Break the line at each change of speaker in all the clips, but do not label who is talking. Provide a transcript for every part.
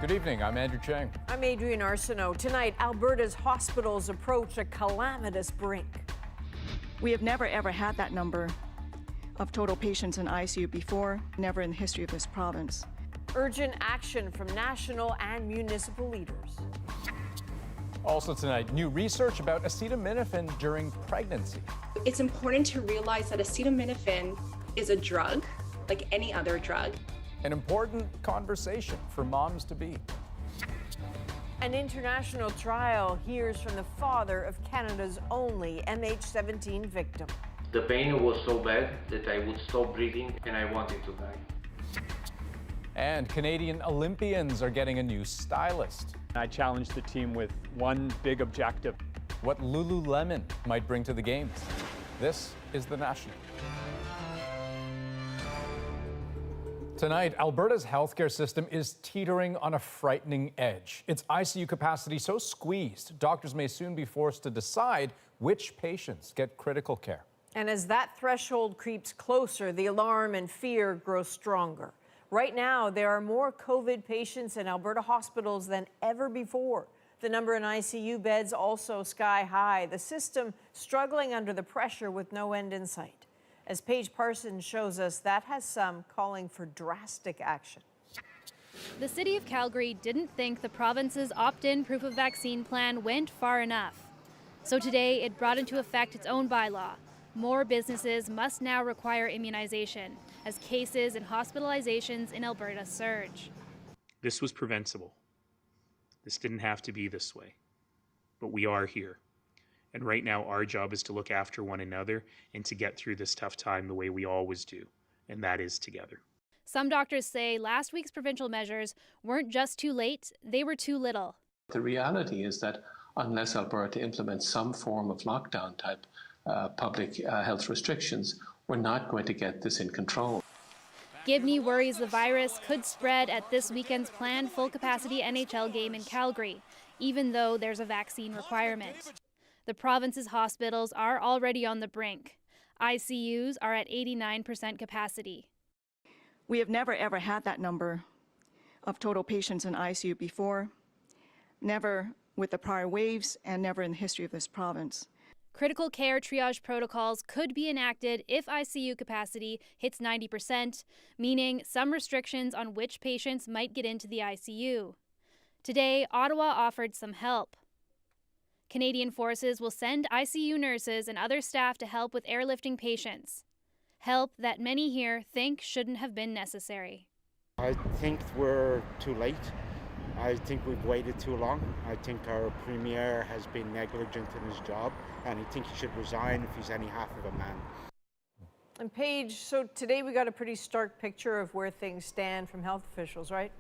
Good evening, I'm Andrew Chang.
I'm Adrienne Arsenault. Tonight, Alberta's hospitals approach a calamitous brink.
We have never ever had that number of total patients in ICU before, never in the history of this province.
Urgent action from national and municipal leaders.
Also tonight, new research about acetaminophen during pregnancy.
It's important to realize that acetaminophen is a drug, like any other drug.
An important conversation for moms-to-be.
An international trial hears from the father of Canada's only MH17 victim.
The pain was so bad that I would stop breathing and I wanted to die.
And Canadian Olympians are getting a new stylist.
I challenged the team with one big objective.
What Lululemon might bring to the Games. This is The National. Tonight, Alberta's healthcare system is teetering on a frightening edge. Its ICU capacity so squeezed, doctors may soon be forced to decide which patients get critical care.
And as that threshold creeps closer, the alarm and fear grow stronger. Right now, there are more COVID patients in Alberta hospitals than ever before. The number in ICU beds also sky high. The system struggling under the pressure with no end in sight. As Paige Parsons shows us, that has some calling for drastic action.
The City of Calgary didn't think the province's opt-in proof of vaccine plan went far enough. So today, it brought into effect its own bylaw. More businesses must now require immunization as cases and hospitalizations in Alberta surge.
This was preventable. This didn't have to be this way, but we are here. And right now, our job is to look after one another and to get through this tough time the way we always do, and that is together.
Some doctors say last week's provincial measures weren't just too late, they were too little.
The reality is that unless Alberta implements some form of lockdown type public health restrictions, we're not going to get this in control.
Gibney worries the virus could spread at this weekend's planned full-capacity NHL game in Calgary, even though there's a vaccine requirement. The province's hospitals are already on the brink. ICUs are at 89% capacity.
We have never ever had that number of total patients in ICU before, never with the prior waves, and never in the history of this province.
Critical care triage protocols could be enacted if ICU capacity hits 90%, meaning some restrictions on which patients might get into the ICU. Today, Ottawa offered some help. Canadian Forces will send ICU nurses and other staff to help with airlifting patients. Help that many here think shouldn't have been necessary.
I think we're too late. I think we've waited too long. I think our Premier has been negligent in his job, and I think he should resign if he's any half of a man.
And Paige, so today we got a pretty stark picture of where things stand from health officials, right?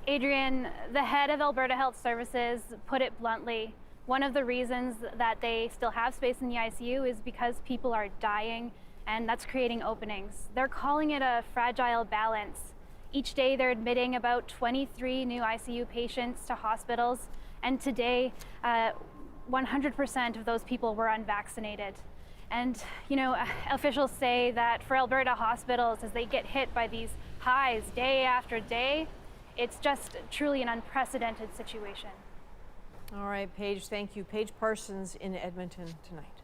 Adrienne, the head of Alberta Health Services put it bluntly. One of the reasons that they still have space in the ICU is because people are dying, and that's creating openings. They're calling it a fragile balance. Each day they're admitting about 23 new ICU patients to hospitals, and today 100% of those people were unvaccinated. And, you know, officials say that for Alberta hospitals, as they get hit by these highs day after day, it's just truly an unprecedented situation.
All right, Paige, thank you. Paige Parsons in Edmonton tonight.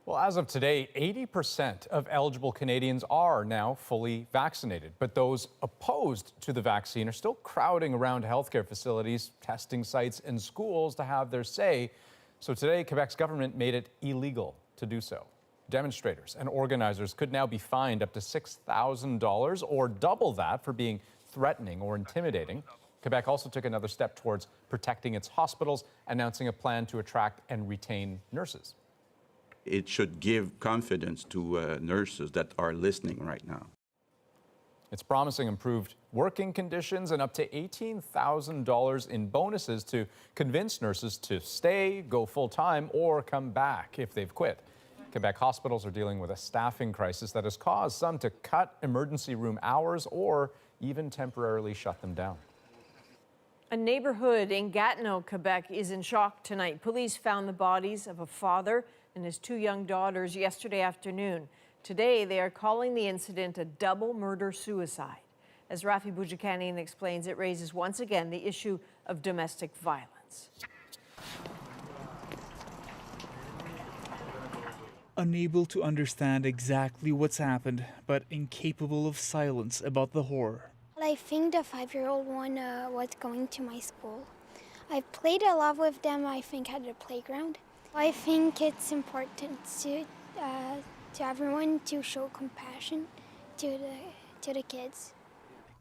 Well, as of today, 80% of eligible Canadians are now fully vaccinated, but those opposed to the vaccine are still crowding around healthcare facilities, testing sites, and schools to have their say. So today, Quebec's government made it illegal to do so. Demonstrators and organizers could now be fined up to $6,000 or double that for being threatening or intimidating. Quebec also took another step towards protecting its hospitals, announcing a plan to attract and retain nurses.
It should give confidence to nurses that are listening right now.
It's promising improved working conditions and up to $18,000 in bonuses to convince nurses to stay, go full-time, or come back if they've quit. Quebec hospitals are dealing with a staffing crisis that has caused some to cut emergency room hours or even temporarily shut them down.
A neighborhood in Gatineau, Quebec is in shock tonight. Police found the bodies of a father and his two young daughters yesterday afternoon. Today, they are calling the incident a double murder-suicide. As Rafi Boudjikanian explains, it raises once again the issue of domestic violence.
Unable to understand exactly what's happened, but incapable of silence about the horror.
I think the 5-year-old one was going to my school. I played a lot with them, I think, at the playground. I think it's important to everyone to show compassion to the kids.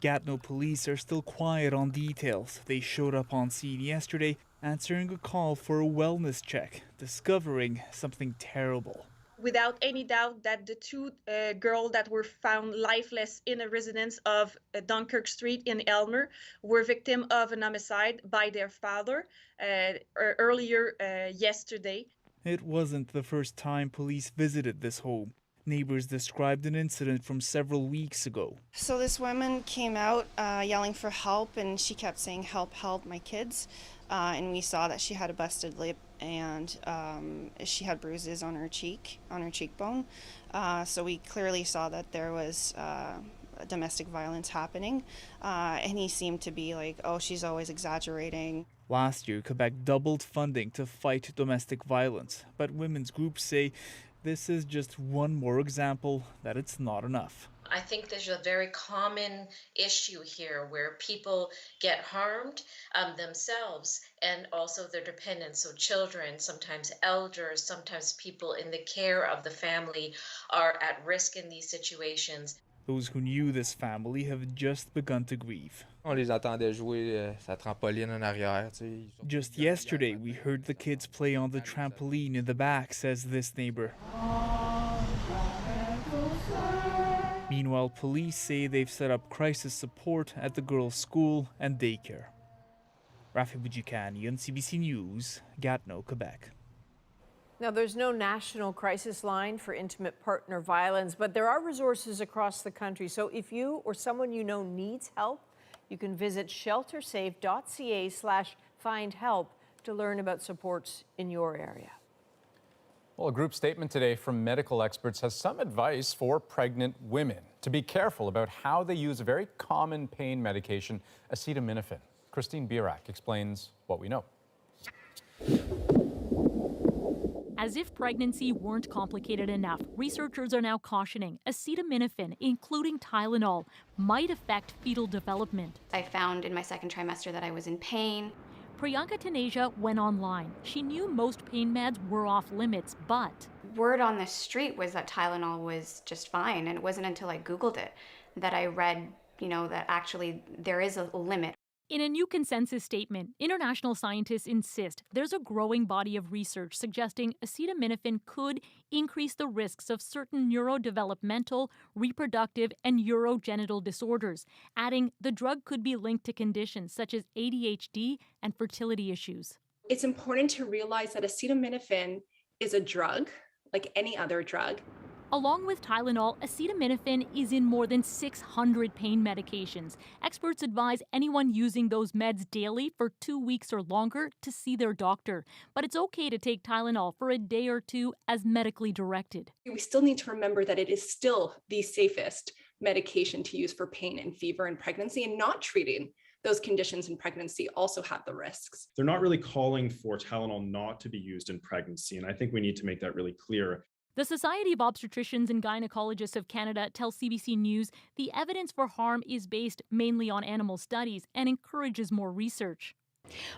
Gatineau police are still quiet on details. They showed up on scene yesterday, answering a call for a wellness check, discovering something terrible.
Without any doubt that the two girls that were found lifeless in a residence of Dunkirk Street in Elmer were victims of an homicide by their father earlier yesterday.
It wasn't the first time police visited this home. Neighbors described an incident from several weeks ago.
So this woman came out yelling for help, and she kept saying, "Help, help, my kids." And we saw that she had a busted lip, and she had bruises on her cheekbone. So we clearly saw that there was domestic violence happening. And he seemed to be like, "Oh, she's always exaggerating."
Last year, Quebec doubled funding to fight domestic violence, but women's groups say this is just one more example that it's not enough.
I think there's a very common issue here where people get harmed themselves and also their dependents, so children, sometimes elders, sometimes people in the care of the family are at risk in these situations.
Those who knew this family have just begun to grieve.
On les entendait jouer sa trampoline en arrière.
Just yesterday, we heard the kids play on the trampoline in the back, says this neighbor. Meanwhile, police say they've set up crisis support at the girls' school and daycare. Rafi Boudjikanian, CBC News, Gatineau, Quebec.
Now, there's no national crisis line for intimate partner violence, but there are resources across the country. So if you or someone you know needs help, you can visit sheltersafe.ca/findhelp to learn about supports in your area.
Well, a group statement today from medical experts has some advice for pregnant women to be careful about how they use a very common pain medication, acetaminophen. Christine Birak explains what we know.
As if pregnancy weren't complicated enough, researchers are now cautioning acetaminophen, including Tylenol, might affect fetal development.
I found in my second trimester that I was in pain.
Priyanka Taneja went online. She knew most pain meds were off limits, but
word on the street was that Tylenol was just fine, and it wasn't until I Googled it that I read, that actually there is a limit.
In a new consensus statement, international scientists insist there's a growing body of research suggesting acetaminophen could increase the risks of certain neurodevelopmental, reproductive, and urogenital disorders, adding the drug could be linked to conditions such as ADHD and fertility issues.
It's important to realize that acetaminophen is a drug, like any other drug.
Along with Tylenol, acetaminophen is in more than 600 pain medications. Experts advise anyone using those meds daily for 2 weeks or longer to see their doctor. But it's okay to take Tylenol for a day or two as medically directed.
We still need to remember that it is still the safest medication to use for pain and fever in pregnancy, and not treating those conditions in pregnancy also have the risks.
They're not really calling for Tylenol not to be used in pregnancy, and I think we need to make that really clear.
The Society of Obstetricians and Gynecologists of Canada tells CBC News the evidence for harm is based mainly on animal studies and encourages more research.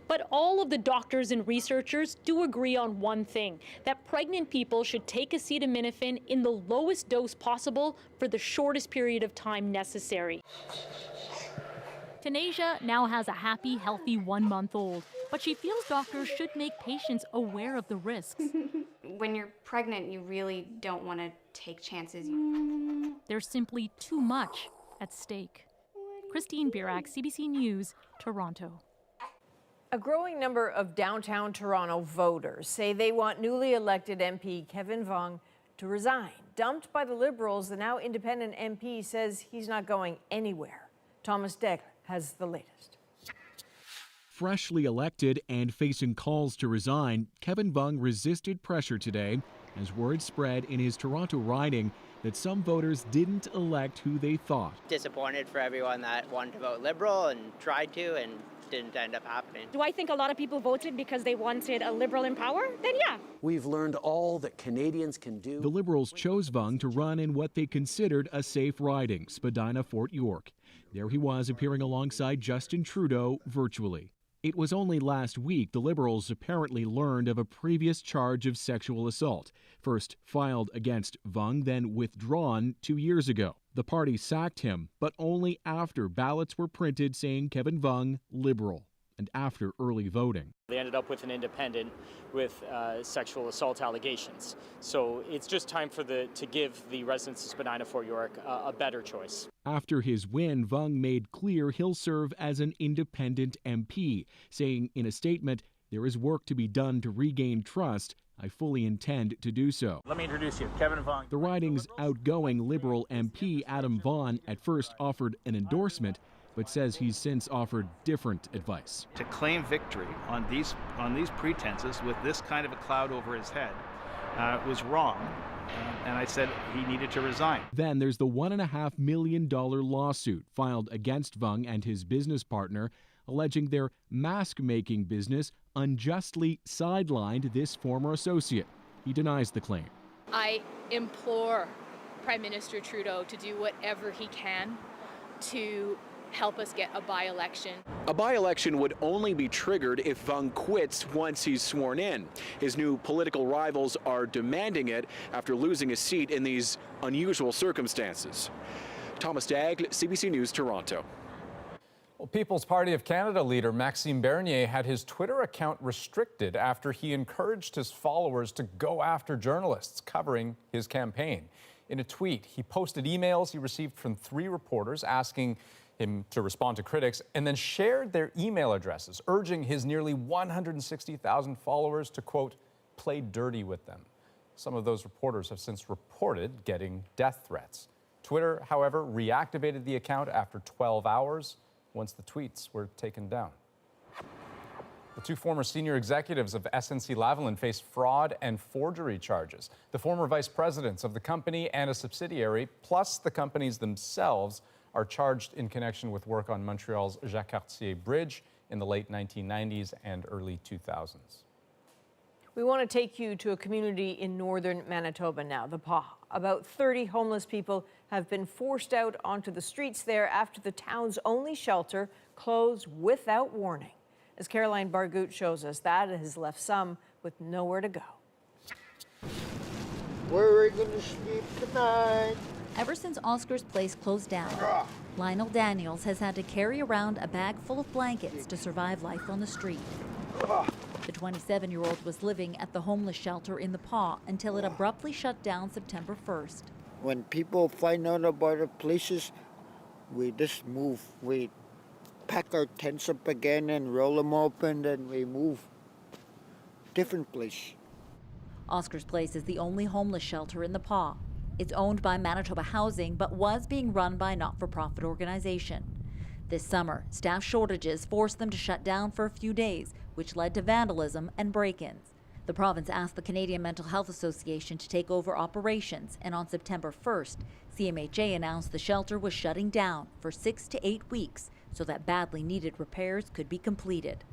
But all of the doctors and researchers do agree on one thing, that pregnant people should take acetaminophen in the lowest dose possible for the shortest period of time necessary. Taneja now has a happy, healthy 1-month-old, but she feels doctors should make patients aware of the risks.
When you're pregnant, you really don't want to take chances.
There's simply too much at stake. Christine Birak, CBC News, Toronto.
A growing number of downtown Toronto voters say they want newly elected MP Kevin Vuong to resign. Dumped by the Liberals, the now independent MP says he's not going anywhere. Thomas Degler has the latest.
Freshly elected and facing calls to resign, Kevin Vuong resisted pressure today as word spread in his Toronto riding that some voters didn't elect who they thought.
Disappointed for everyone that wanted to vote Liberal and tried to and didn't end up happening.
Do I think a lot of people voted because they wanted a Liberal in power? Then yeah.
We've learned all that Canadians can do.
The Liberals chose Vung to run in what they considered a safe riding, Spadina-Fort York. There he was, appearing alongside Justin Trudeau virtually. It was only last week the Liberals apparently learned of a previous charge of sexual assault, first filed against Vung, then withdrawn 2 years ago. The party sacked him, but only after ballots were printed saying Kevin Vung Liberal, and after early voting.
They ended up with an independent with sexual assault allegations. So it's just time to give the residents of Spadina-Fort York a better choice.
After his win, Vung made clear he'll serve as an independent MP, saying in a statement, "There is work to be done to regain trust. I fully intend to do so."
Let me introduce you, Kevin Vung.
The riding's outgoing Liberal MP, Adam Vaughan, at first offered an endorsement, but says he's since offered different advice.
To claim victory on these pretenses with this kind of a cloud over his head was wrong, and I said he needed to resign.
Then there's the $1.5 million lawsuit filed against Vung and his business partner, alleging their mask-making business unjustly sidelined this former associate. He denies the claim.
I implore Prime Minister Trudeau to do whatever he can to help us get a by-election.
A by-election would only be triggered if Vung quits once he's sworn in. His new political rivals are demanding it after losing a seat in these unusual circumstances. Thomas Daigle, CBC News, Toronto.
Well, People's Party of Canada leader Maxime Bernier had his Twitter account restricted after he encouraged his followers to go after journalists covering his campaign. In a tweet, he posted emails he received from 3 reporters asking him to respond to critics, and then shared their email addresses, urging his nearly 160,000 followers to, quote, play dirty with them. Some of those reporters have since reported getting death threats. Twitter, however, reactivated the account after 12 hours once the tweets were taken down. The 2 former senior executives of SNC-Lavalin face fraud and forgery charges. The former vice presidents of the company and a subsidiary, plus the companies themselves, are charged in connection with work on Montreal's Jacques-Cartier Bridge in the late 1990s and early 2000s.
We want to take you to a community in northern Manitoba now, the Pas. About 30 homeless people have been forced out onto the streets there after the town's only shelter closed without warning. As Caroline Bargout shows us, that has left some with nowhere to go.
Where are we going to sleep tonight?
Ever since Oscar's place closed down, Lionel Daniels has had to carry around a bag full of blankets to survive life on the street. The 27-year-old was living at the homeless shelter in the Pas until it abruptly shut down September 1st.
When people find out about our places, we just move. We pack our tents up again and roll them open, and we move. Different place.
Oscar's place is the only homeless shelter in the Pas. It's owned by Manitoba Housing, but was being run by a not-for-profit organization. This summer, staff shortages forced them to shut down for a few days, which led to vandalism and break-ins. The province asked the Canadian Mental Health Association to take over operations, and on September 1st, CMHA announced the shelter was shutting down for 6 to 8 weeks so that badly needed repairs could be completed.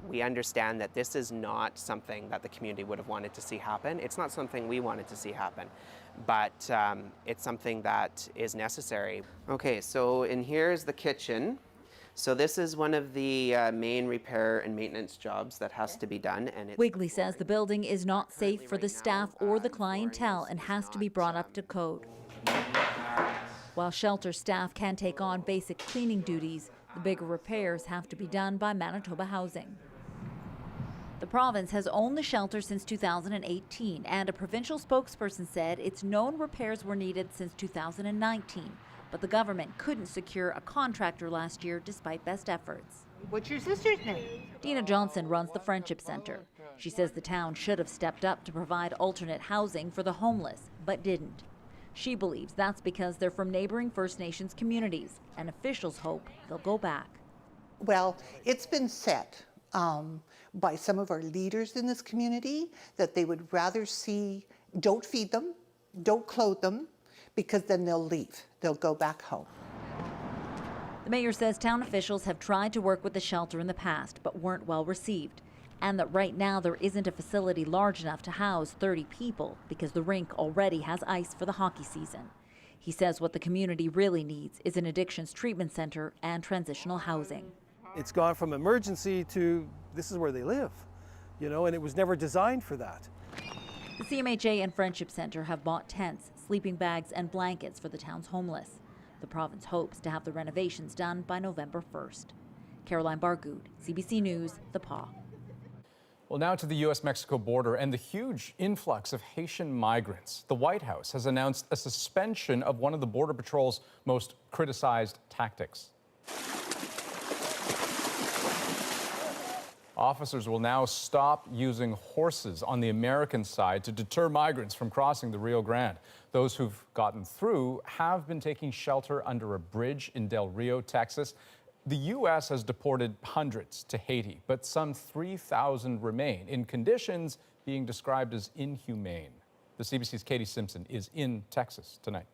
We understand that this is not something that the community would have wanted to see happen. It's not something we wanted to see happen, but it's something that is necessary. Okay, so in here is the kitchen. So this is one of the main repair and maintenance jobs that has to be done. And
Wigley says the building is not safe for the staff or the clientele and has to be brought up to code. While shelter staff can take on basic cleaning duties, the bigger repairs have to be done by Manitoba Housing. The province has owned the shelter since 2018, and a provincial spokesperson said it's known repairs were needed since 2019, but the government couldn't secure a contractor last year despite best efforts.
What's your sister's name?
Dina Johnson runs the Friendship Center. She says the town should have stepped up to provide alternate housing for the homeless, but didn't. She believes that's because they're from neighboring First Nations communities, and officials hope they'll go back.
Well, it's been said by some of our leaders in this community that they would rather see, don't feed them, don't clothe them, because then they'll leave. They'll go back home.
The mayor says town officials have tried to work with the shelter in the past, but weren't well received, and that right now there isn't a facility large enough to house 30 people because the rink already has ice for the hockey season. He says what the community really needs is an addictions treatment center and transitional housing.
It's gone from emergency to this is where they live, you know, and it was never designed for that.
The CMHA and Friendship Center have bought tents, sleeping bags, and blankets for the town's homeless. The province hopes to have the renovations done by November 1st. Caroline Bargood, CBC News, The Paw.
Well, now to the U.S.-Mexico border and the huge influx of Haitian migrants. The White House has announced a suspension of one of the Border Patrol's most criticized tactics. Officers will now stop using horses on the American side to deter migrants from crossing the Rio Grande. Those who've gotten through have been taking shelter under a bridge in Del Rio, Texas. The U.S. has deported hundreds to Haiti, but some 3,000 remain in conditions being described as inhumane. The CBC's Katie Simpson is in Texas tonight.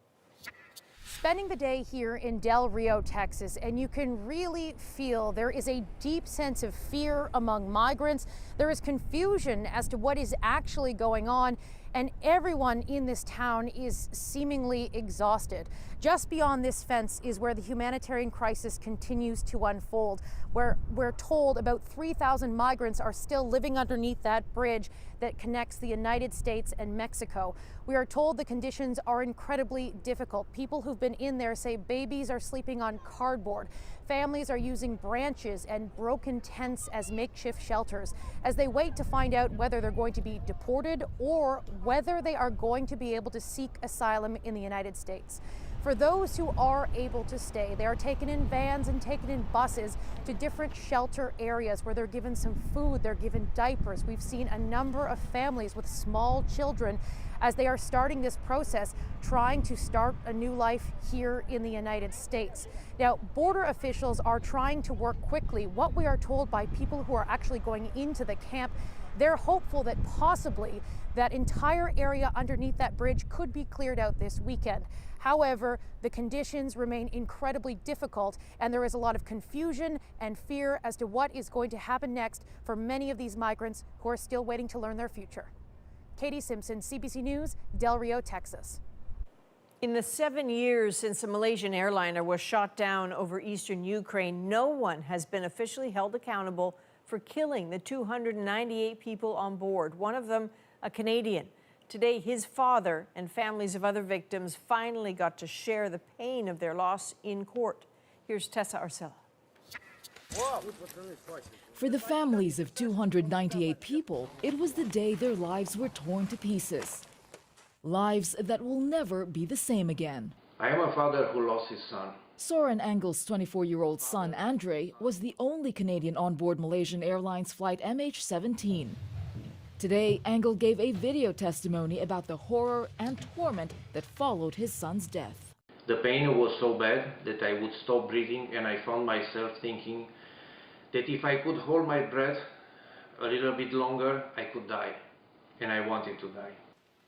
Spending the day here in Del Rio, Texas, and you can really feel there is a deep sense of fear among migrants. There is confusion as to what is actually going on, and everyone in this town is seemingly exhausted. Just beyond this fence is where the humanitarian crisis continues to unfold, where we're told about 3,000 migrants are still living underneath that bridge that connects the United States and Mexico. We are told the conditions are incredibly difficult. People who've been in there say babies are sleeping on cardboard. Families are using branches and broken tents as makeshift shelters as they wait to find out whether they're going to be deported or whether they are going to be able to seek asylum in the United States. For those who are able to stay, they are taken in vans and taken in buses to different shelter areas where they're given some food, they're given diapers. We've seen a number of families with small children as they are starting this process, trying to start a new life here in the United States. Now, border officials are trying to work quickly. What we are told by people who are actually going into the camp, they're hopeful that possibly that entire area underneath that bridge could be cleared out this weekend. However, the conditions remain incredibly difficult, and there is a lot of confusion and fear as to what is going to happen next for many of these migrants who are still waiting to learn their future. Katie Simpson, CBC News, Del Rio, Texas.
In the 7 years since a Malaysian airliner was shot down over eastern Ukraine, no one has been officially held accountable for killing the 298 people on board, one of them a Canadian. Today, his father and families of other victims finally got to share the pain of their loss in court. Here's Tessa Arcella.
For the families of 298 people, it was the day their lives were torn to pieces. Lives that will never be the same again.
I am a father who lost his son.
Soren Engel's 24-year-old son, Andre, was the only Canadian on board Malaysian Airlines flight MH17. Today, Engel gave a video testimony about the horror and torment that followed his son's death.
The pain was so bad that I would stop breathing, and I found myself thinking that if I could hold my breath a little bit longer, I could die. And I wanted to die.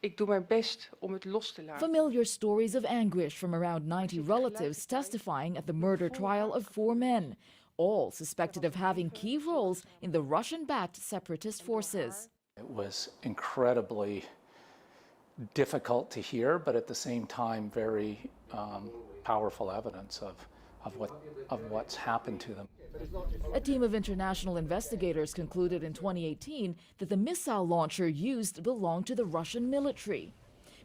Ik doe mijn best om het los te laten.
Familiar stories of anguish from around 90 relatives testifying at the murder trial of 4 men, all suspected of having key roles in the Russian-backed separatist forces.
It was incredibly difficult to hear, but at the same time very powerful evidence of what's happened to them.
A team of international investigators concluded in 2018 that the missile launcher used belonged to the Russian military.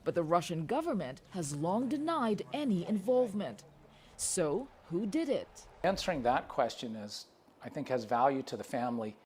But the Russian government has long denied any involvement. So, who did it?
Answering that question I think has value to the family.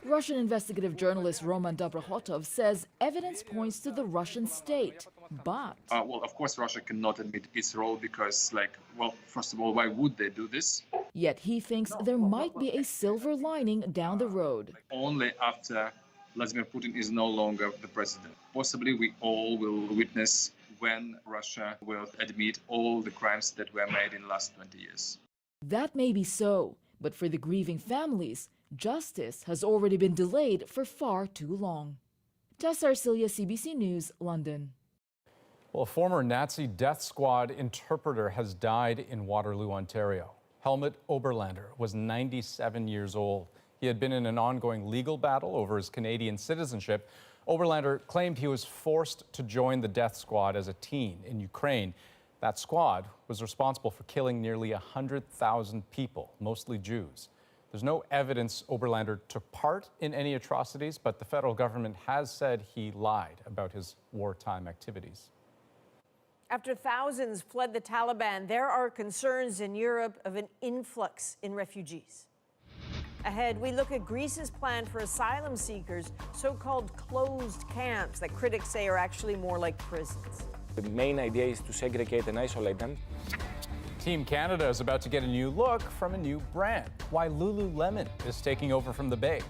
Russian investigative journalist Roman Dobrokhotov says evidence points to the Russian state, but...
well, of course, Russia cannot admit its role because, well, first of all, why would they do this?
Yet he thinks there might be a silver lining down the road.
Only after Vladimir Putin is no longer the president. Possibly we all will witness when Russia will admit all the crimes that were made in the last 20 years.
That may be so. But for the grieving families, justice has already been delayed for far too long. Tessa Arcilla, CBC News, London.
Well, a former Nazi death squad interpreter has died in Waterloo, Ontario. Helmut Oberlander was 97 years old. He had been in an ongoing legal battle over his Canadian citizenship. Oberlander claimed he was forced to join the death squad as a teen in Ukraine. That squad was responsible for killing nearly 100,000 people, mostly Jews. There's no evidence Oberlander took part in any atrocities, but the federal government has said he lied about his wartime activities.
After thousands fled the Taliban, there are concerns in Europe of an influx in refugees. Ahead, we look at Greece's plan for asylum seekers, so-called closed camps that critics say are actually more like prisons.
The main idea is to segregate and isolate them.
Team Canada is about to get a new look from a new brand. Why Lululemon is taking over from the Bay.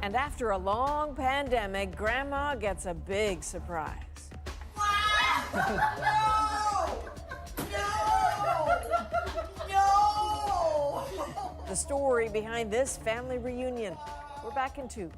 And after a long pandemic, Grandma gets a big surprise.
No! No!
The story behind this family reunion. We're back in 2.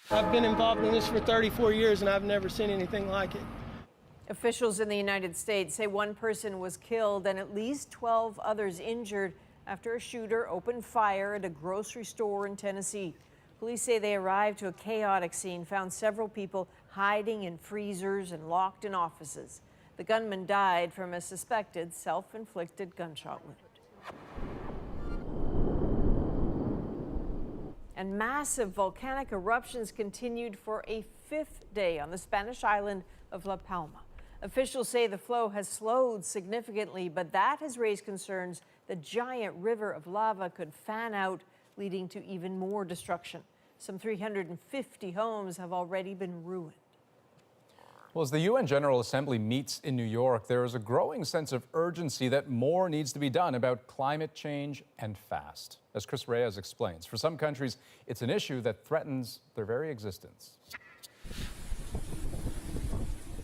I've been involved in this for 34 years and I've never seen anything like it.
Officials in the United States say one person was killed and at least 12 others injured after a shooter opened fire at a grocery store in Tennessee. Police say they arrived to a chaotic scene, found several people hiding in freezers and locked in offices. The gunman died from a suspected self-inflicted gunshot wound. And massive volcanic eruptions continued for a 5th day on the Spanish island of La Palma. Officials say the flow has slowed significantly, but that has raised concerns the giant river of lava could fan out, leading to even more destruction. Some 350 homes have already been ruined.
Well, as the UN General Assembly meets in New York, there is a growing sense of urgency that more needs to be done about climate change and fast. As Chris Reyes explains, for some countries, it's an issue that threatens their very existence.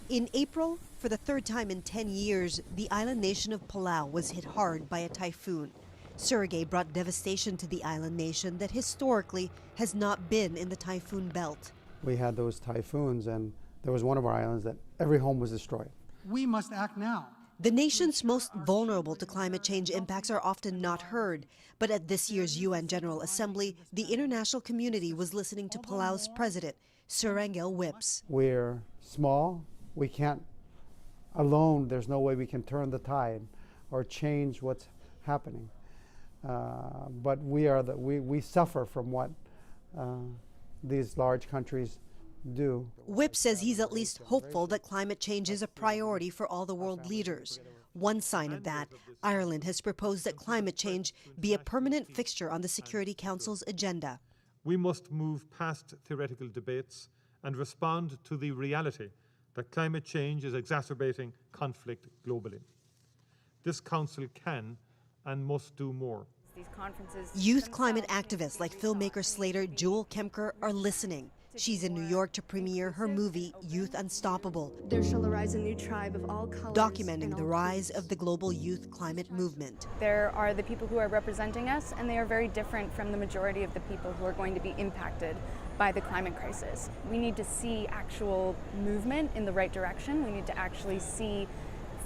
In April, for the 3rd time in 10 years, the island nation of Palau was hit hard by a typhoon. Surigay brought devastation to the island nation that historically has not been in the typhoon belt.
We had those typhoons, and there was one of our islands that every home was destroyed.
We must act now.
The nations most vulnerable to climate change impacts are often not heard. But at this year's UN General Assembly, the international community was listening to Palau's president, Surangel Whips.
We're small. We can't alone. There's no way we can turn the tide or change what's happening. But we suffer from what these large countries do.
Whip says he's at least hopeful that climate change is a priority for all the world leaders. One sign of that, Ireland has proposed that climate change be a permanent fixture on the Security Council's agenda.
We must move past theoretical debates and respond to the reality that climate change is exacerbating conflict globally. This council can and must do more.
Youth climate activists like filmmaker Slater Jewel Kemker are listening. She's in New York to premiere her movie, Youth Unstoppable,
There shall arise a new tribe of all colors.
documenting the rise of the global youth climate movement.
There are the people who are representing us, and they are very different from the majority of the people who are going to be impacted by the climate crisis. We need to see actual movement in the right direction. We need to actually see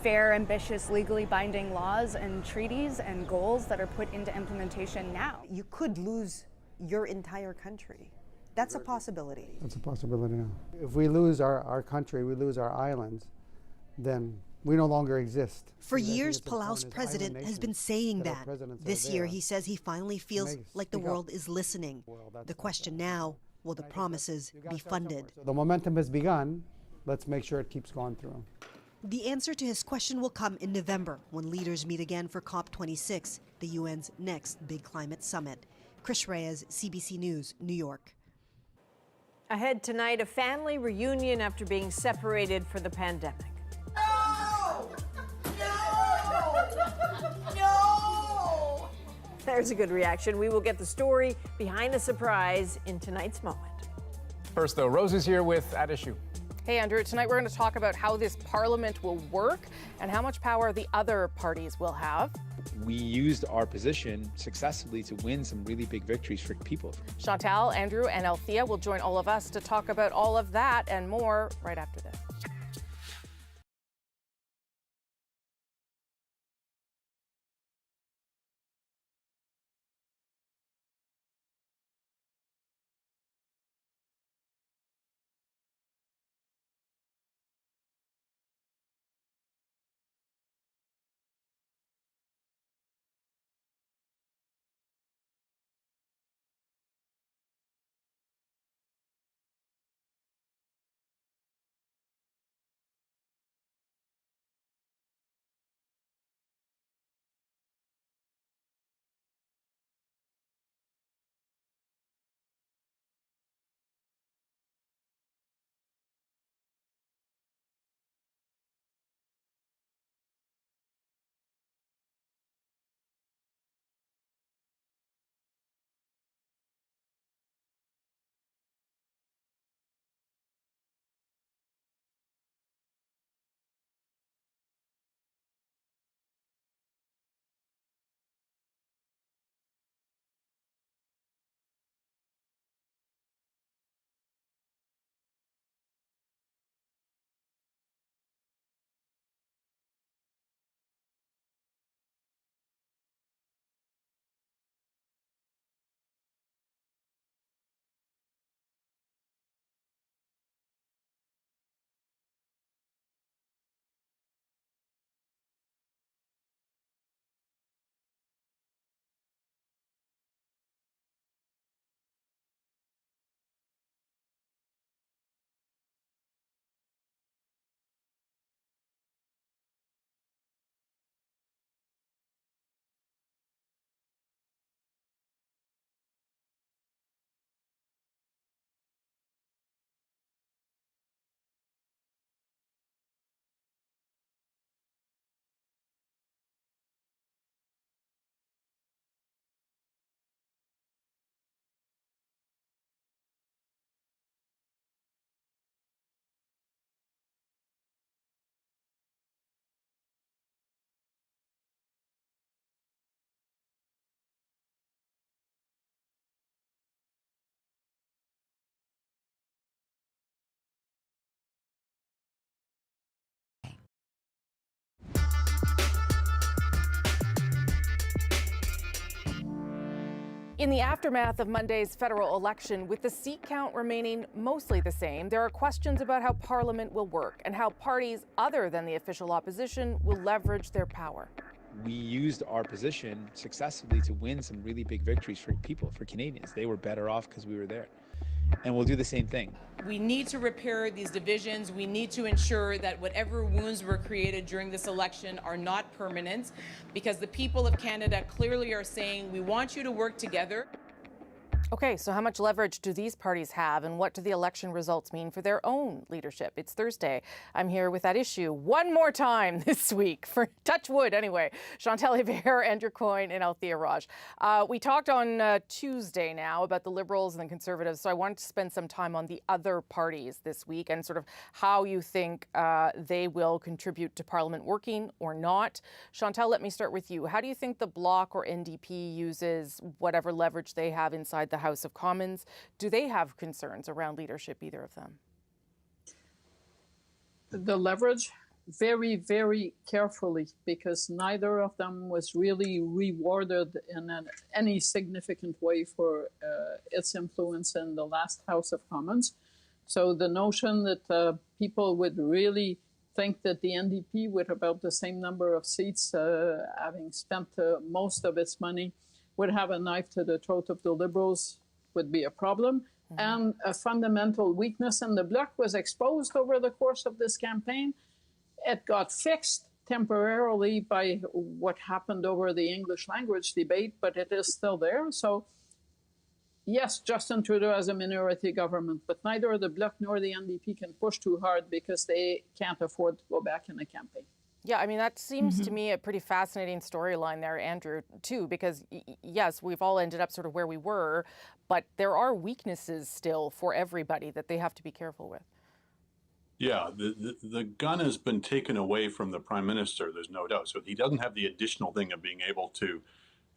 fair, ambitious, legally binding laws and treaties and goals that are put into implementation now.
You could lose your entire country. That's a possibility.
That's a possibility now. If we lose our country, we lose our islands, then we no longer exist.
For years, Palau's president has been saying that. This year, he says he finally feels like the world is listening. The question now, will the promises be funded?
The momentum has begun. Let's make sure it keeps going through.
The answer to his question will come in November when leaders meet again for COP26, the UN's next big climate summit. Chris Reyes, CBC News, New York.
Ahead tonight, a family reunion after being separated for the pandemic.
No! No! No!
There's a good reaction. We will get the story behind the surprise in tonight's moment.
First, though, Rose is here with At Issue.
Hey, Andrew, tonight we're going to talk about how this parliament will work and how much power the other parties will have.
We used our position successfully to win some really big victories for people.
Chantal, Andrew, and Althea will join all of us to talk about all of that and more right after this. In the aftermath of Monday's federal election, with the seat count remaining mostly the same, there are questions about how Parliament will work and how parties other than the official opposition will leverage their power.
We used our position successfully to win some really big victories for people, for Canadians. They were better off because we were there. and we'll do the same thing.
We need to repair these divisions. We need to ensure that whatever wounds were created during this election are not permanent, because the people of Canada clearly are saying, we want you to work together.
Okay, so how much leverage do these parties have, and what do the election results mean for their own leadership? It's Thursday. I'm here with that issue one more time this week, for touch wood anyway. Chantal Hébert, Andrew Coyne, and Althea Raj. We talked on Tuesday now about the Liberals and the Conservatives, so I wanted to spend some time on the other parties this week and sort of how you think they will contribute to Parliament working or not. Chantal, let me start with you. How do you think the Bloc or NDP uses whatever leverage they have inside the House of Commons? Do they have concerns around leadership, either of them?
The leverage, very, very carefully, because neither of them was really rewarded in any significant way for its influence in the last House of Commons. So the notion that people would really think that the NDP, with about the same number of seats, having spent most of its money, would have a knife to the throat of the Liberals would be a problem. Mm-hmm. And a fundamental weakness in the Bloc was exposed over the course of this campaign. It got fixed temporarily by what happened over the English language debate, but it is still there. So yes, Justin Trudeau has a minority government, but neither the Bloc nor the NDP can push too hard because they can't afford to go back in a campaign.
Yeah, I mean, that seems to me a pretty fascinating storyline there, Andrew, too, because, yes, we've all ended up sort of where we were, but there are weaknesses still for everybody that they have to be careful with.
Yeah, the gun has been taken away from the Prime Minister, there's no doubt. So he doesn't have the additional thing of being able to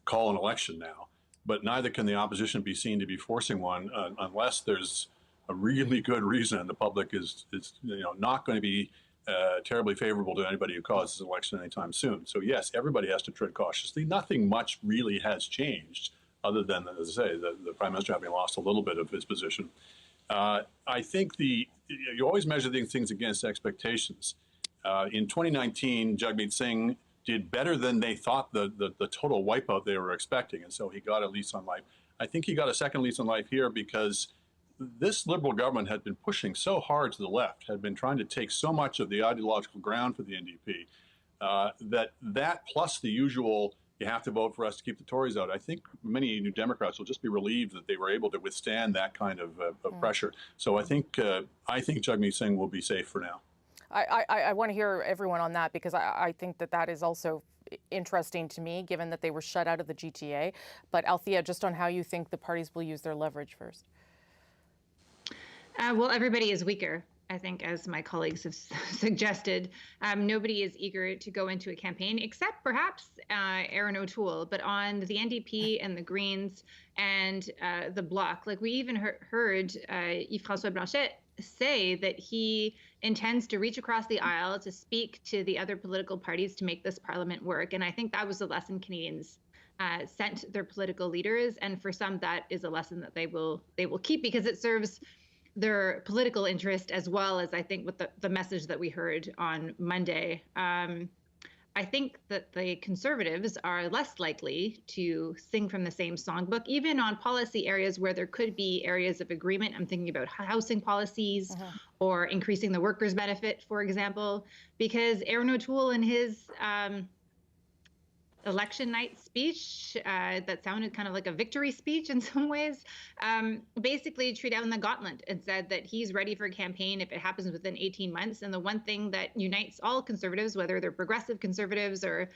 call an election now, but neither can the opposition be seen to be forcing one unless there's a really good reason and the public is not going to be terribly favorable to anybody who calls this election anytime soon. So yes, everybody has to tread cautiously. Nothing much really has changed other than, as I say, the Prime Minister having lost a little bit of his position. I think you always measure these things against expectations. In 2019, Jagmeet Singh did better than they thought the total wipeout they were expecting, and so he got a lease on life. I think he got a second lease on life here because this Liberal government had been pushing so hard to the left, had been trying to take so much of the ideological ground for the NDP, that plus the usual, you have to vote for us to keep the Tories out. I think many New Democrats will just be relieved that they were able to withstand that kind of pressure. So I think Jagmeet Singh will be safe for now.
I want to hear everyone on that, because I think that is also interesting to me, given that they were shut out of the GTA. But Althea, just on how you think the parties will use their leverage first.
Well, everybody is weaker, I think, as my colleagues have suggested. Nobody is eager to go into a campaign, except perhaps Erin O'Toole. But on the NDP and the Greens and the Bloc, like we even heard Yves-François Blanchet say that he intends to reach across the aisle to speak to the other political parties to make this parliament work. And I think that was the lesson Canadians sent their political leaders. And for some, that is a lesson that they will keep, because it serves their political interest, as well as, I think, with the message that we heard on Monday. I think that the Conservatives are less likely to sing from the same songbook, even on policy areas where there could be areas of agreement. I'm thinking about housing policies or increasing the workers' benefit, for example, because Erin O'Toole in his election night speech that sounded kind of like a victory speech in some ways, basically threw down the gauntlet and said that he's ready for a campaign if it happens within 18 months. And the one thing that unites all Conservatives, whether they're progressive Conservatives or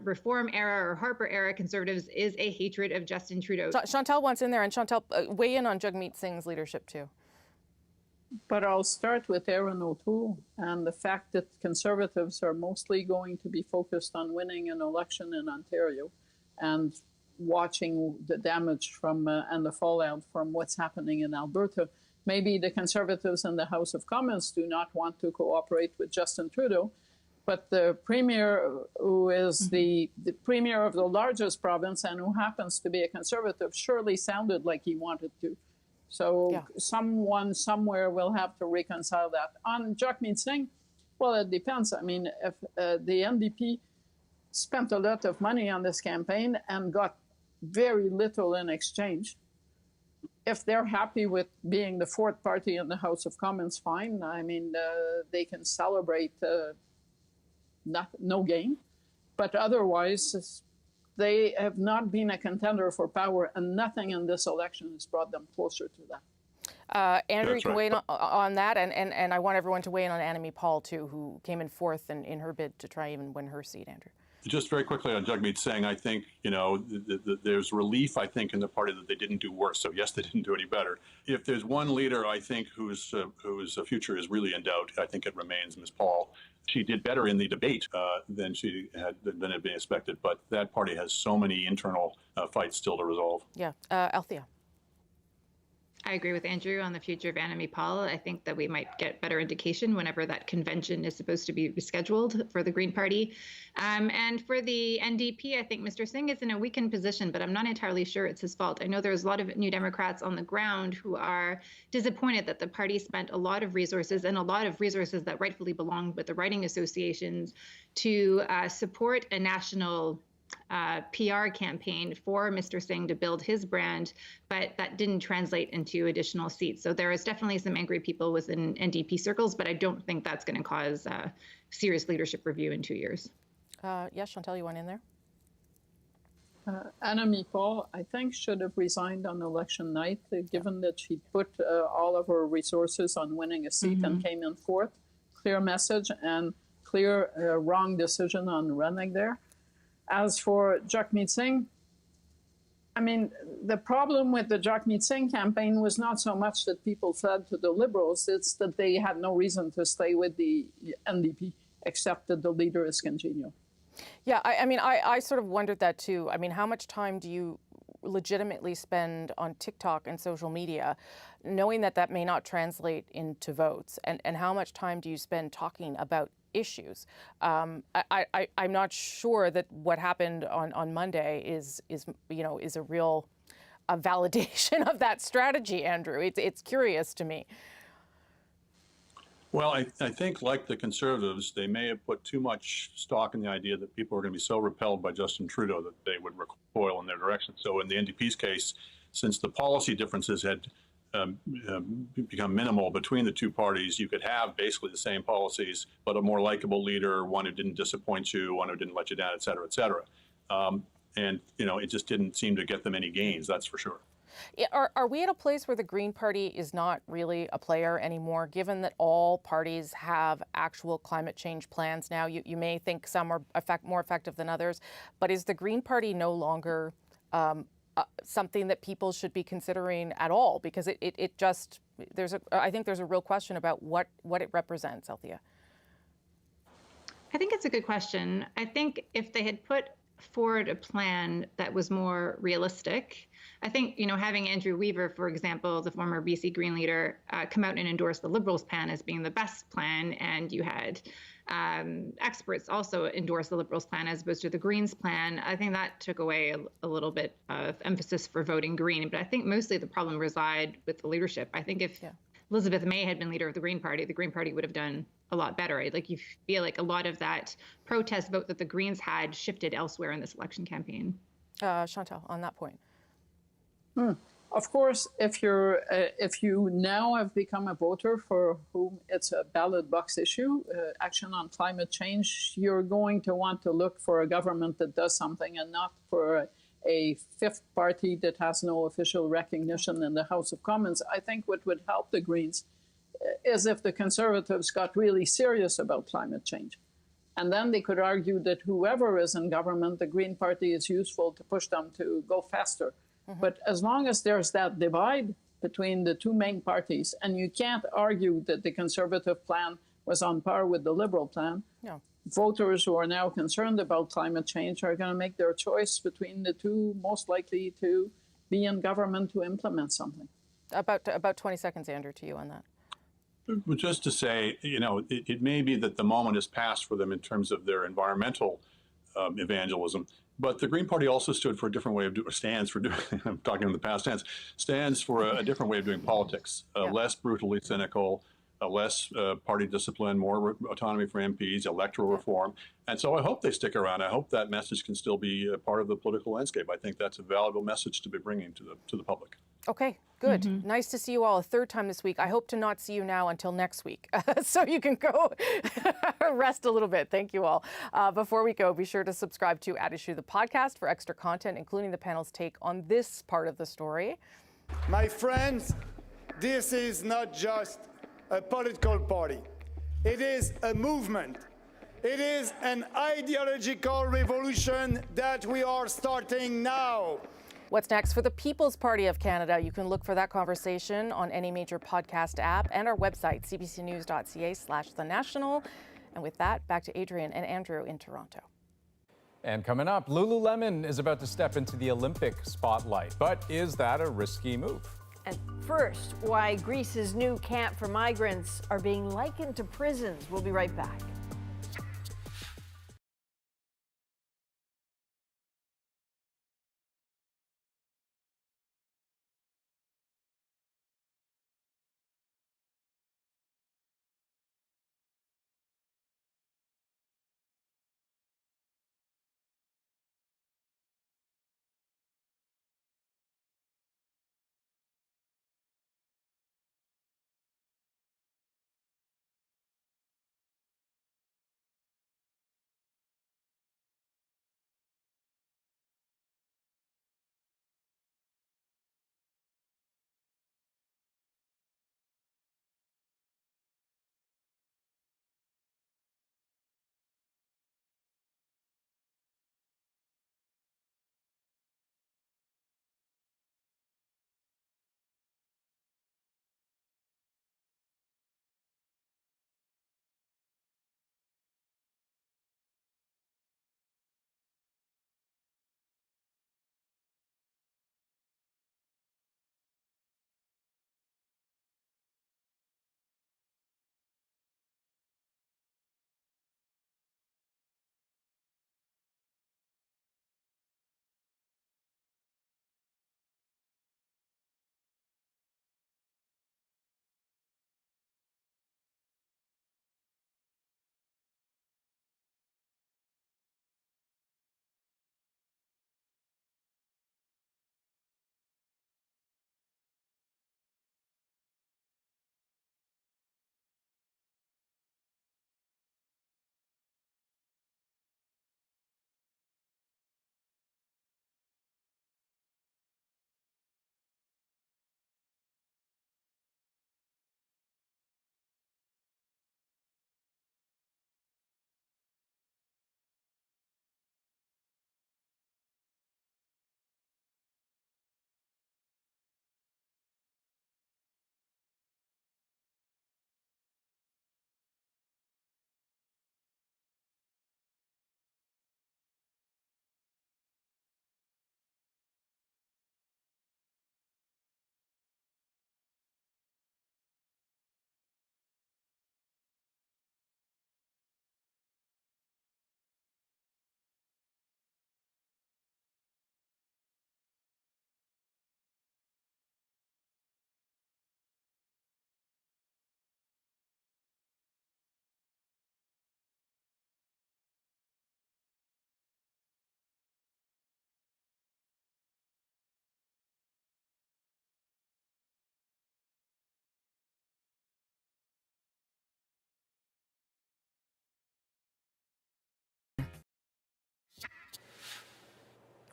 Reform era or Harper era Conservatives, is a hatred of Justin Trudeau.
Chantal wants in there, and Chantal, weigh in on Jagmeet Singh's leadership too.
But I'll start with Erin O'Toole and the fact that Conservatives are mostly going to be focused on winning an election in Ontario and watching the damage from and the fallout from what's happening in Alberta. Maybe the Conservatives in the House of Commons do not want to cooperate with Justin Trudeau, but the Premier, who is the Premier of the largest province and who happens to be a Conservative, surely sounded like he wanted to. So someone somewhere will have to reconcile that. On Jagmeet Singh, well, it depends. I mean, if the NDP spent a lot of money on this campaign and got very little in exchange, if they're happy with being the fourth party in the House of Commons, fine. I mean, they can celebrate no gain. But otherwise, they have not been a contender for power, and nothing in this election has brought them closer to that.
Andrew, you can weigh in on that, and I want everyone to weigh in on Annamie Paul, too, who came in fourth in her bid to try even win her seat, Andrew.
Just very quickly on Jagmeet Singh, I think, there's relief, I think, in the party that they didn't do worse. So, yes, they didn't do any better. If there's one leader, I think, whose future is really in doubt, I think it remains Ms. Paul. She did better in the debate than had been expected, but that party has so many internal fights still to resolve.
Yeah. Althea.
I agree with Andrew on the future of Annamie Paul. I think that we might get better indication whenever that convention is supposed to be rescheduled for the Green Party. And for the NDP, I think Mr. Singh is in a weakened position, but I'm not entirely sure it's his fault. I know there's a lot of New Democrats on the ground who are disappointed that the party spent a lot of resources, and a lot of resources that rightfully belong with the writing associations, to support a national PR campaign for Mr. Singh to build his brand, but that didn't translate into additional seats. So there is definitely some angry people within NDP circles, but I don't think that's going to cause serious leadership review in 2 years.
Yes, Chantal, you want in there?
Annamie Paul, I think, should have resigned on election night, given that she put all of her resources on winning a seat and came in fourth. Clear message and clear wrong decision on running there. As for Jagmeet Singh, I mean, the problem with the Jagmeet Singh campaign was not so much that people fled to the Liberals, it's that they had no reason to stay with the NDP, except that the leader is congenial.
Yeah, I mean, I sort of wondered that too. I mean, how much time do you legitimately spend on TikTok and social media, knowing that that may not translate into votes? And how much time do you spend talking about issues? I'm not sure that what happened on Monday is a real validation of that strategy, Andrew. It's curious to me.
Well, I think, like the Conservatives, they may have put too much stock in the idea that people are going to be so repelled by Justin Trudeau that they would recoil in their direction. So in the NDP's case, since the policy differences had become minimal between the two parties, you could have basically the same policies, but a more likable leader, one who didn't disappoint you, one who didn't let you down, et cetera, et cetera. And, it just didn't seem to get them any gains, that's for sure.
Are we at a place where the Green Party is not really a player anymore, given that all parties have actual climate change plans now? You may think some are more effective than others, but is the Green Party no longer something that people should be considering at all? Because I think there's a real question about what it represents, Althea.
I think it's a good question. I think if they had put forward a plan that was more realistic, I think, having Andrew Weaver, for example, the former BC Green leader, come out and endorse the Liberals' plan as being the best plan, and you had experts also endorse the Liberals' plan as opposed to the Greens' plan, I think that took away a little bit of emphasis for voting Green. But I think mostly the problem reside with the leadership. I think if Elizabeth May had been leader of the Green Party would have done a lot better. Like, you feel like a lot of that protest vote that the Greens had shifted elsewhere in this election campaign.
Chantal, on that point.
Of course, if you now have become a voter for whom it's a ballot box issue, action on climate change, you're going to want to look for a government that does something and not for a fifth party that has no official recognition in the House of Commons. I think what would help the Greens is if the Conservatives got really serious about climate change. And then they could argue that whoever is in government, the Green Party is useful to push them to go faster. But as long as there's that divide between the two main parties, and you can't argue that the Conservative plan was on par with the Liberal plan, voters who are now concerned about climate change are going to make their choice between the two most likely to be in government to implement something.
About 20 seconds, Andrew, to you on that.
Just to say, it may be that the moment has passed for them in terms of their environmental evangelism. But the Green Party also stood for a different way of stands for doing, I'm talking in the past tense, stands for a different way of doing politics, less brutally cynical, less party discipline, more autonomy for MPs, electoral reform. And so I hope they stick around. I hope that message can still be a part of the political landscape. I think that's a valuable message to be bringing to the public.
Okay, good. Nice to see you all a third time this week. I hope to not see you now until next week, so you can go rest a little bit. Thank you all. Before we go, be sure to subscribe to At Issue, the podcast, for extra content, including the panel's take on this part of the story.
My friends, this is not just a political party. It is a movement. It is an ideological revolution that we are starting now.
What's next for the People's Party of Canada? You can look for that conversation on any major podcast app and our website, cbcnews.ca/thenational. And with that, back to Adrian and Andrew in Toronto.
And coming up, Lululemon is about to step into the Olympic spotlight. But is that a risky move?
And first, why Greece's new camp for migrants are being likened to prisons. We'll be right back.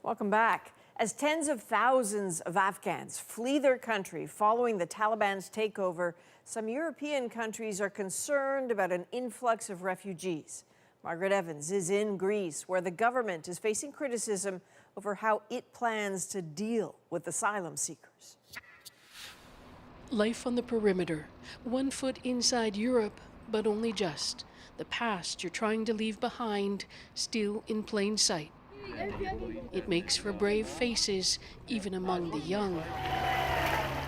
Welcome back. As tens of thousands of Afghans flee their country following the Taliban's takeover, some European countries are concerned about an influx of refugees. Margaret Evans is in Greece, where the government is facing criticism over how it plans to deal with asylum seekers.
Life on the perimeter, 1 foot inside Europe, but only just. The past you're trying to leave behind, still in plain sight. It makes for brave faces, even among the young.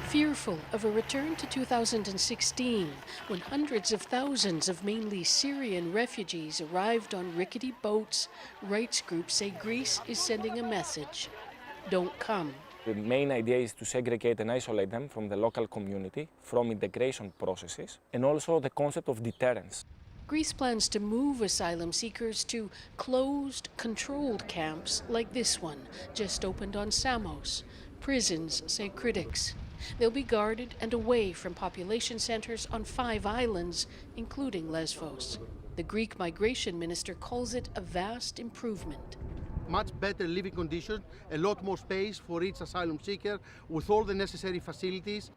Fearful of a return to 2016, when hundreds of thousands of mainly Syrian refugees arrived on rickety boats, rights groups say Greece is sending a message. Don't come.
The main idea is to segregate and isolate them from the local community, from integration processes, and also the concept of deterrence.
Greece plans to move asylum seekers to closed, controlled camps like this one, just opened on Samos. Prisons, say critics. They'll be guarded and away from population centers on 5 islands, including Lesbos. The Greek migration minister calls it a vast improvement.
Much better living conditions, a lot more space for each asylum seeker with all the necessary facilities.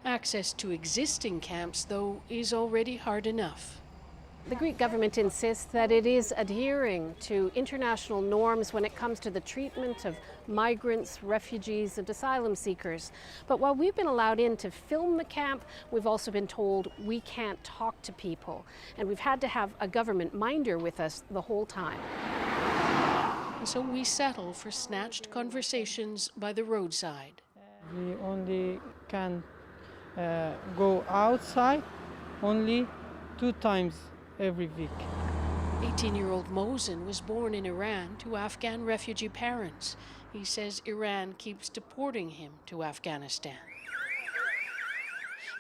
Access to existing camps, though, is already hard enough.
The Greek government insists that it is adhering to international norms when it comes to the treatment of migrants, refugees, and asylum seekers. But while we've been allowed in to film the camp, we've also been told we can't talk to people. And we've had to have a government minder with us the whole time.
And so we settle for snatched conversations by the roadside.
We only can go outside only 2 times every week.
18-year-old Mosin was born in Iran to Afghan refugee parents. He says Iran keeps deporting him to Afghanistan.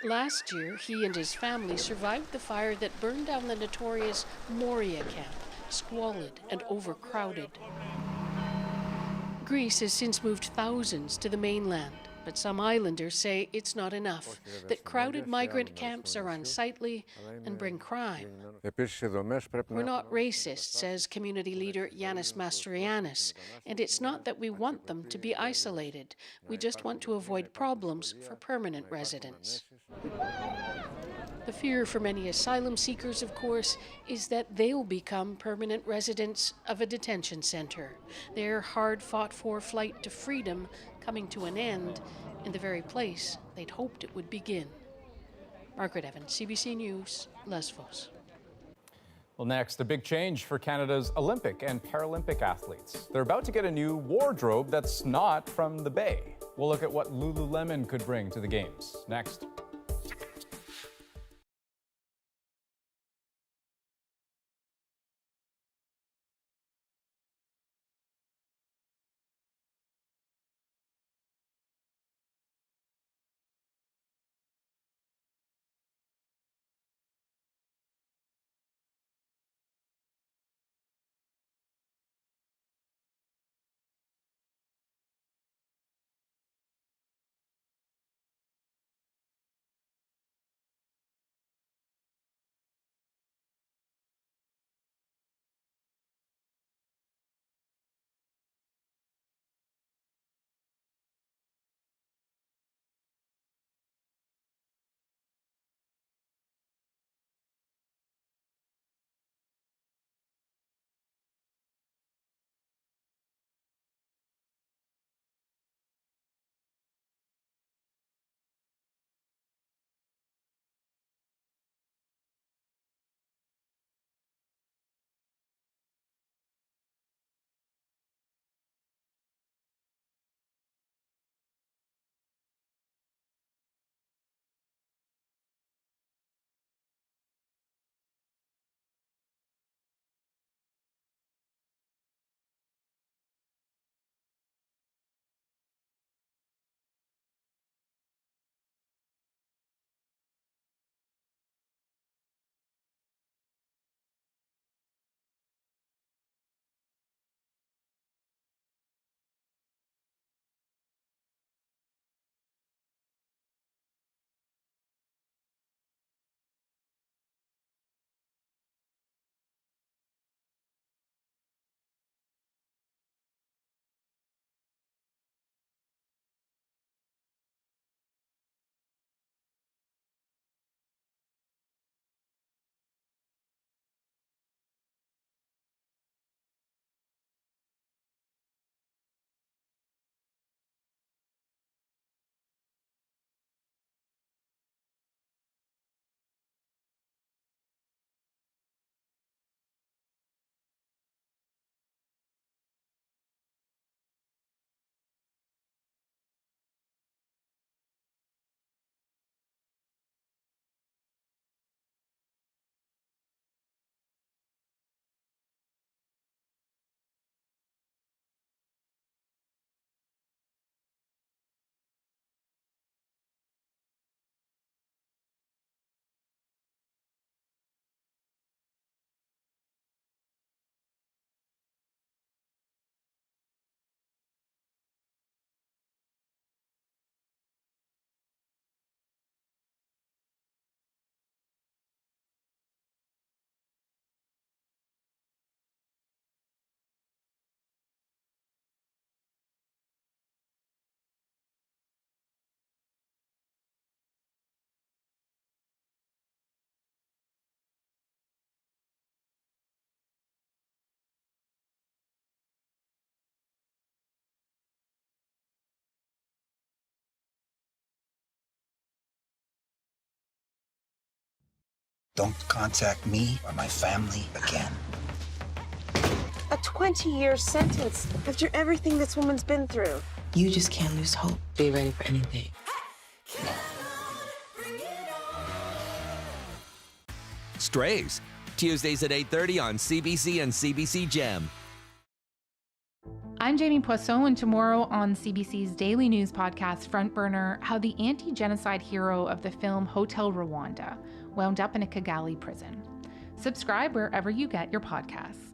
Last year, he and his family survived the fire that burned down the notorious Moria camp, squalid and overcrowded. Greece has since moved thousands to the mainland, but some islanders say it's not enough, that crowded migrant camps are unsightly and bring crime. We're not racist, says community leader Yanis Mastroiannis, and it's not that we want them to be isolated. We just want to avoid problems for permanent residents. The fear for many asylum seekers, of course, is that they'll become permanent residents of a detention center, their hard-fought-for flight to freedom coming to an end in the very place they'd hoped it would begin. Margaret Evans, CBC News, Lesbos.
Well, next, a big change for Canada's Olympic and Paralympic athletes. They're about to get a new wardrobe that's not from the Bay. We'll look at what Lululemon could bring to the Games. Next.
Don't contact me or my family again.
A 20-year sentence after everything this woman's been through.
You just can't lose hope. Be ready for anything.
Strays, Tuesdays at 8:30 on CBC and CBC Gem.
I'm Jamie Poisson, and tomorrow on CBC's daily news podcast, Front Burner, how the anti-genocide hero of the film Hotel Rwanda wound up in a Kigali prison. Subscribe wherever you get your podcasts.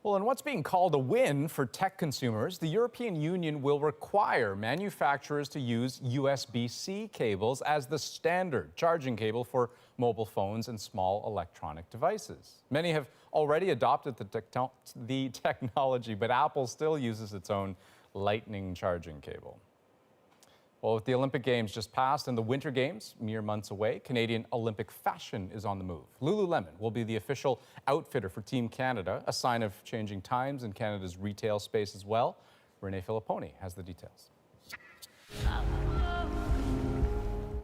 Well, in what's being called a win for tech consumers, the European Union will require manufacturers to use USB-C cables as the standard charging cable for mobile phones and small electronic devices. Many have already adopted the technology, but Apple still uses its own lightning charging cable. Well, with the Olympic Games just passed and the Winter Games mere months away, Canadian Olympic fashion is on the move. Lululemon will be the official outfitter for Team Canada, a sign of changing times in Canada's retail space as well. Renee Filipponi has the details.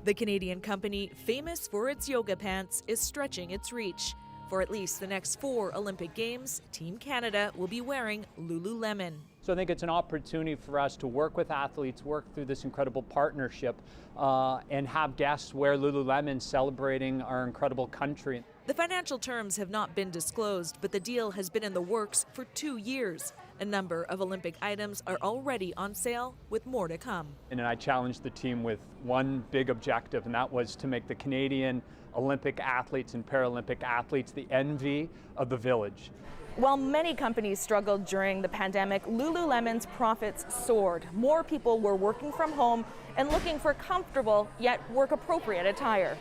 The Canadian company, famous for its yoga pants, is stretching its reach. For at least the next 4 Olympic Games, Team Canada will be wearing Lululemon.
So I think it's an opportunity for us to work with athletes, work through this incredible partnership, and have guests wear Lululemon celebrating our incredible country.
The financial terms have not been disclosed, but the deal has been in the works for 2 years. A number of Olympic items are already on sale, with more to come.
And I challenged the team with one big objective, and that was to make the Canadian Olympic athletes and Paralympic athletes the envy of the village.
While many companies struggled during the pandemic, Lululemon's profits soared. More people were working from home and looking for comfortable yet work-appropriate attire.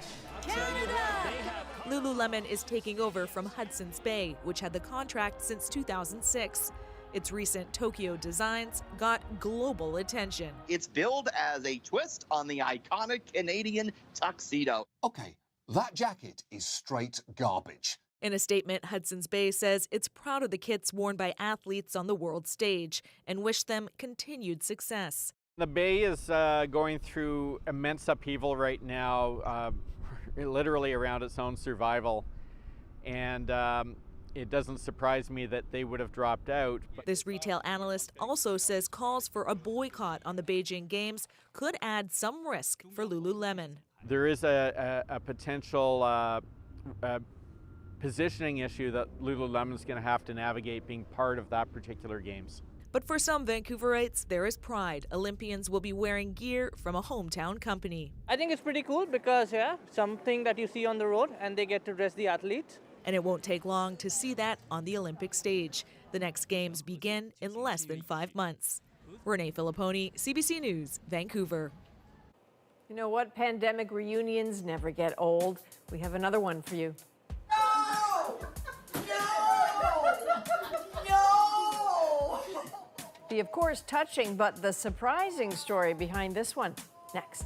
Lululemon is taking over from Hudson's Bay, which had the contract since 2006. Its recent Tokyo designs got global attention.
It's billed as a twist on the iconic Canadian tuxedo.
Okay, that jacket is straight garbage.
In a statement, Hudson's Bay says it's proud of the kits worn by athletes on the world stage and wish them continued success.
The Bay is going through immense upheaval right now, literally around its own survival. And it doesn't surprise me that they would have dropped out.
This retail analyst also says calls for a boycott on the Beijing Games could add some risk for Lululemon.
There is a potential positioning issue that Lululemon's going to have to navigate being part of that particular games.
But for some Vancouverites, there is pride. Olympians will be wearing gear from a hometown company.
I think it's pretty cool because, something that you see on the road and they get to dress the athletes.
And it won't take long to see that on the Olympic stage. The next games begin in less than 5 months. Renee Filipponi, CBC News, Vancouver.
You know what? Pandemic reunions never get old. We have another one for you. The, of course, touching but the surprising story behind this one. Next.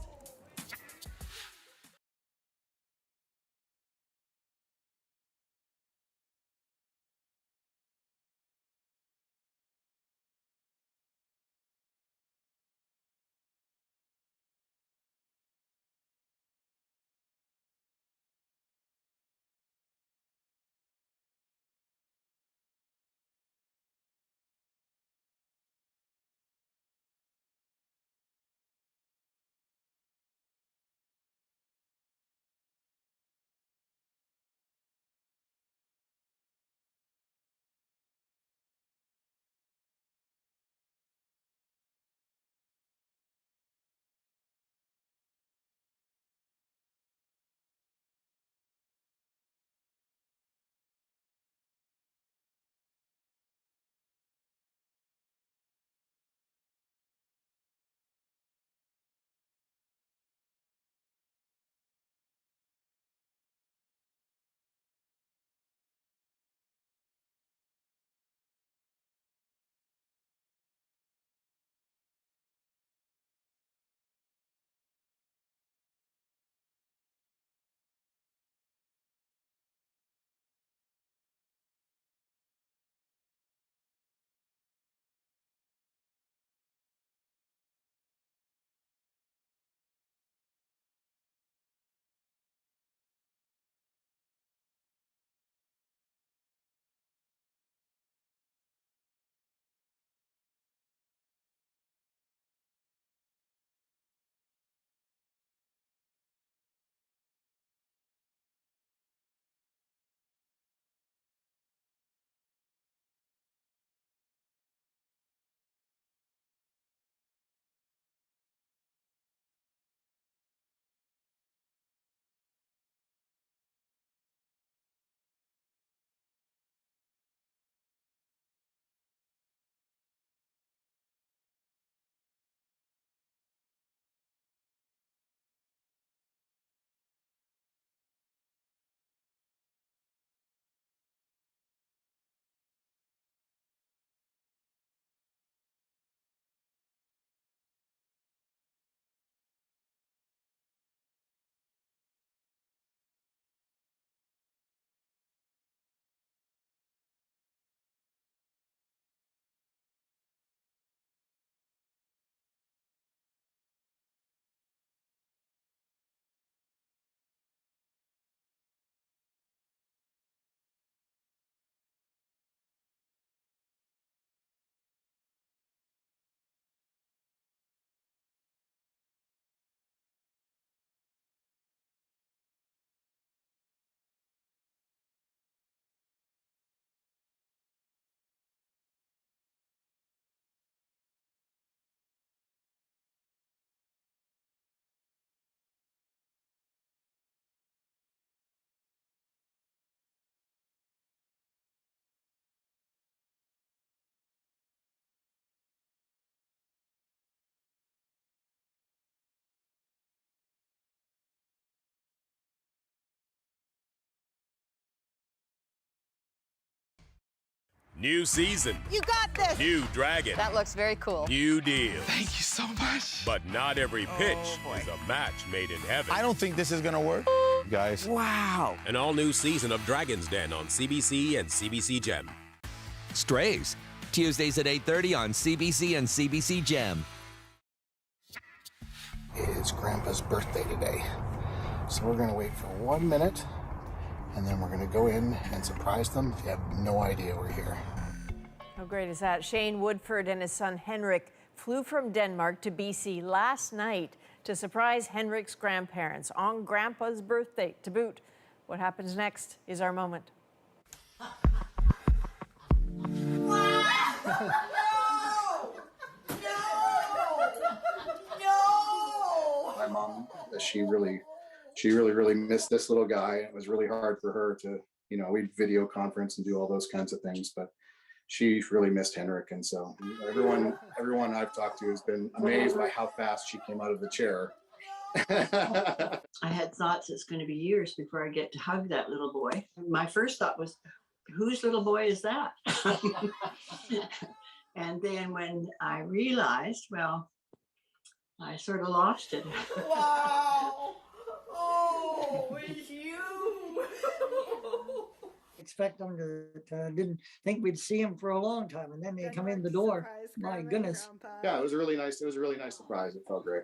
New season.
You got this.
New dragon.
That looks very cool.
New deal.
Thank you so much.
But not every pitch is a match made in heaven.
I don't think this is gonna work, guys.
Wow. An all-new season of Dragon's Den on CBC and CBC Gem.
Strays, Tuesdays at 8:30 on CBC and CBC Gem.
It's Grandpa's birthday today. So we're gonna wait for 1 minute, and then we're gonna go in and surprise them. They have no idea we're here.
How great is that? Shane Woodford and his son Henrik flew from Denmark to BC last night to surprise Henrik's grandparents on Grandpa's birthday to boot. What happens next is our moment.
My mom, she really missed this little guy. It was really hard for her to, we'd video conference and do all those kinds of things, but she really missed Henrik. And so everyone I've talked to has been amazed by how fast she came out of the chair.
I had thoughts it's going to be years before I get to hug that little boy. My first thought was, whose little boy is that? And then when I realized, well, I sort of lost it.
Wow. Oh, it's you.
Expect them to didn't think we'd see him for a long time, and then they come in the door. My goodness.
Yeah, it was a really nice surprise. It felt great.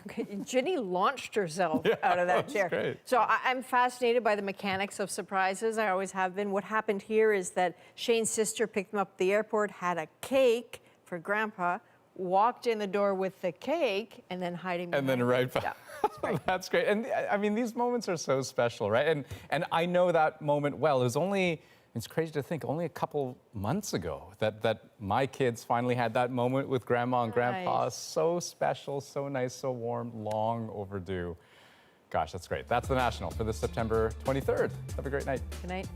Okay, Ginny launched herself out of that chair.
Great.
So I'm fascinated by the mechanics of surprises. I always have been. What happened here is that Shane's sister picked him up at the airport, had a cake for Grandpa, walked in the door with the cake, and then hiding behind.
And then right back. Yeah, that's great. And I mean, these moments are so special, right? And I know that moment well. It's crazy to think only a couple months ago that my kids finally had that moment with Grandma and Grandpa. So special, so nice, so warm, long overdue. Gosh, that's great. That's the National for this September 23rd. Have a great night.
Good night.